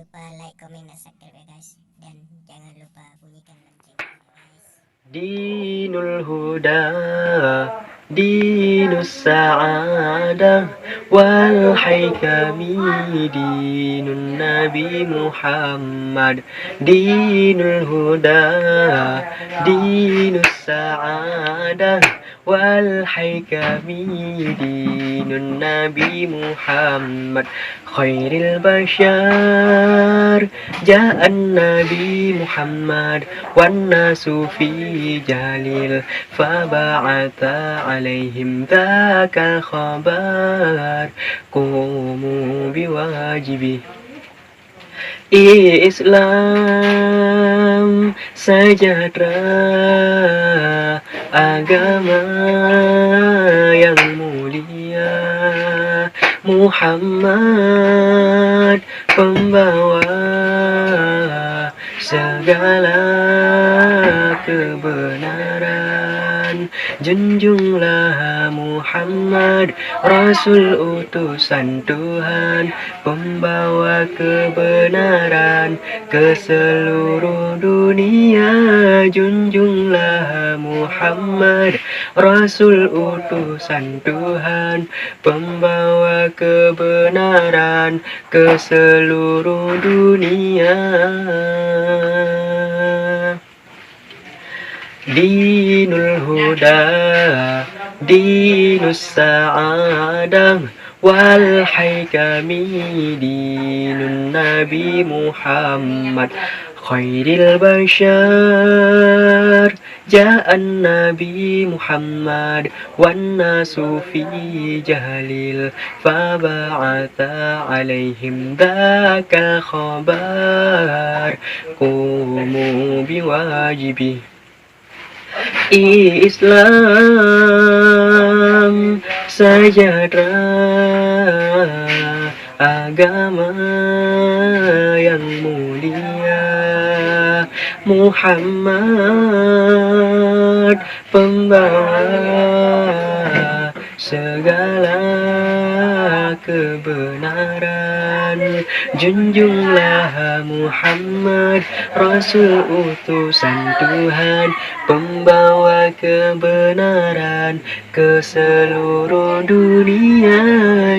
lupa like, komen, dan subscribe ya guys. Dan jangan lupa bunyikan loncengnya guys. Dinul Huda, Dinus Sa'adah, wal Haikami, Dinun Nabi Muhammad. Dinul Huda, Dinus Sa'adah, wal Haikami, Dinun Nabi Muhammad. Khairil Bashar, Ja'an Nabi Muhammad, wan nasu fi jalil, faba'atha alaihim dzakal khabar, qumu biwajibi. Islam sejahtera, agama yang mulia, Muhammad pembawa segala kebenaran. Junjunglah Muhammad, Rasul utusan Tuhan, pembawa kebenaran ke seluruh dunia. Junjunglah Muhammad, Rasul utusan Tuhan, pembawa kebenaran ke seluruh dunia. Dinul Huda, Dinus Sa'adah, wal Haikami, Dinun Nabi Muhammad. Khairil Bashar, Ja'an Nabi Muhammad, wan nasu fi jahlil, faba'atha alaihim dzakal khabar, qumu biwajibi. Islam sejahtera, agama yang mulia, Muhammad pembawa segala kebenaran. Junjunglah Muhammad, Rasul utusan Tuhan, pembawa kebenaran ke seluruh dunia.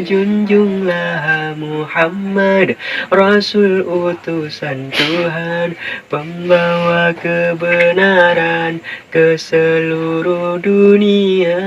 Junjunglah Muhammad, Rasul utusan Tuhan, pembawa kebenaran ke seluruh dunia.